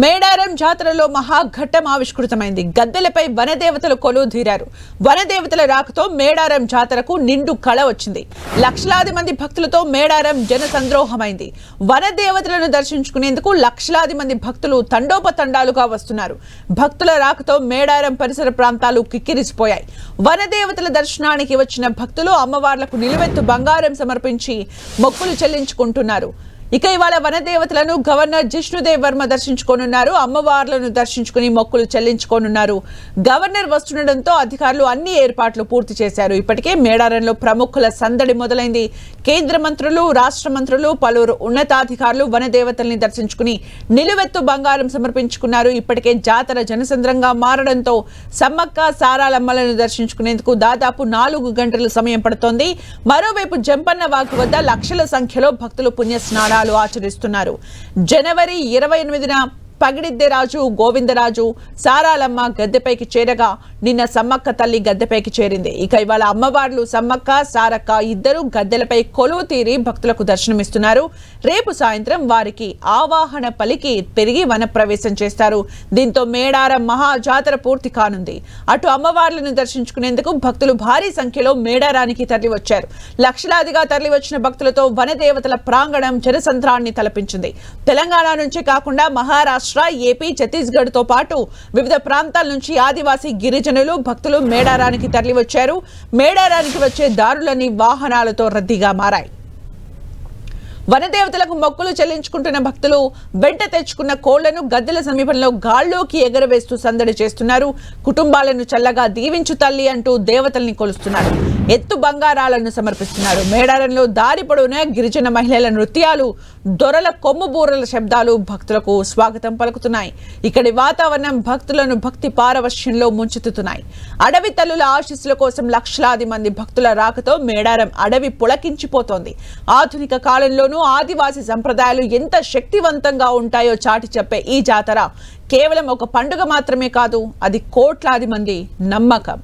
మేడారం జాతరలో మహాఘట్టం ఆవిష్కృతమైంది. గద్దెలపై వనదేవతలు కొలువుదీరారు. వనదేవతల రాకతో మేడారం జాతరకు నిండు కళ వచ్చింది. లక్షలాది మంది భక్తులతో మేడారం జనసంద్రోహమైంది. వనదేవతలను దర్శించుకునేందుకు లక్షలాది మంది భక్తులు తండోపతండాలుగా వస్తున్నారు. భక్తుల రాకతో మేడారం పరిసర ప్రాంతాలు కిక్కిరిసిపోయాయి. వనదేవతల దర్శనానికి వచ్చిన భక్తులు అమ్మవార్లకు నిలువెత్తు బంగారం సమర్పించి మొక్కులు చెల్లించుకుంటున్నారు. ఇక ఇవాళ వనదేవతలను గవర్నర్ జిష్ణుదేవ్ వర్మ దర్శించుకోనున్నారు. అమ్మవార్లను దర్శించుకుని మొక్కులు చెల్లించుకోనున్నారు. గవర్నర్ వస్తుండటంతో అధికారులు అన్ని ఏర్పాట్లు పూర్తి చేశారు. ఇప్పటికే మేడారంలో ప్రముఖుల సందడి మొదలైంది. కేంద్ర మంత్రులు, రాష్ట్ర మంత్రులు, పలువురు ఉన్నతాధికారులు వనదేవతల్ని దర్శించుకుని నిలువెత్తు బంగారం సమర్పించుకున్నారు. ఇప్పటికే జాతర జనసంద్రంగా మారడంతో సమ్మక్క సారాలమ్మలను దర్శించుకునేందుకు దాదాపు 4 గంటల సమయం పడుతోంది. మరోవైపు జంపన్న వాగు వద్ద లక్షల సంఖ్యలో భక్తులు పుణ్యస్నానాలు ఆచరిస్తున్నారు. జనవరి 28న పగిడిద్దెరాజు, గోవిందరాజు, సారాలమ్మ గద్దెపైకి చేరగా నిన్న సమ్మక్క తల్లి గద్దెపైకి చేరింది. ఇక ఇవాళ అమ్మవార్లు సమ్మక్క, సారక్క ఇద్దరు గద్దెలపై కొలువు తీరి భక్తులకు దర్శనమిస్తున్నారు. రేపు సాయంత్రం వారికి ఆవాహన పలికి పెరిగి వనప్రవేశం చేస్తారు. దీంతో మేడారం మహాజాతర పూర్తి కానుంది. అటు అమ్మవార్లను దర్శించుకునేందుకు భక్తులు భారీ సంఖ్యలో మేడారానికి తరలివచ్చారు. లక్షలాదిగా తరలివచ్చిన భక్తులతో వనదేవతల ప్రాంగణం జనసంద్రాన్ని తలపించింది. తెలంగాణ నుంచి కాకుండా మహారాష్ట్ర, ఏపీ, ఛత్తీస్గఢ్ తో పాటు వివిధ ప్రాంతాల నుంచి ఆదివాసీ గిరిజనులు భక్తులు మేడారానికి తరలివచ్చారు. మేడారానికి వచ్చే దారులన్నీ వాహనాలతో రద్దీగా మారాయి. వనదేవతలకు మొక్కులు చెల్లించుకుంటున్న భక్తులు వెంట తెచ్చుకున్న కోళ్లను గద్దెల సమీపంలో గాల్లోకి ఎగరవేస్తూ సందడి చేస్తున్నారు. కుటుంబాలను చల్లగా దీవించు తల్లి అంటూ దేవతల్ని కొలుస్తున్నారు. ఎత్తు బంగారాలను సమర్పిస్తున్నారు. మేడారంలో దారి పొడవునా గిరిజన మహిళల నృత్యాలు, దొరల కొమ్ము బూరల శబ్దాలు భక్తులకు స్వాగతం పలుకుతున్నాయి. ఇక్కడి వాతావరణం భక్తులను భక్తి పారవశ్యంలో ముంచెత్తుతున్నాయి. అడవి తల్లుల ఆశీస్సుల కోసం లక్షలాది మంది భక్తుల రాకతో మేడారం అడవి పులకించిపోతోంది. ఆధునిక కాలంలోనూ ఆదివాసీ సంప్రదాయాలు ఎంత శక్తివంతంగా ఉంటాయో చాటి చెప్పే ఈ జాతర కేవలం ఒక పండుగ మాత్రమే కాదు, అది కోట్లాది మంది నమ్మకం.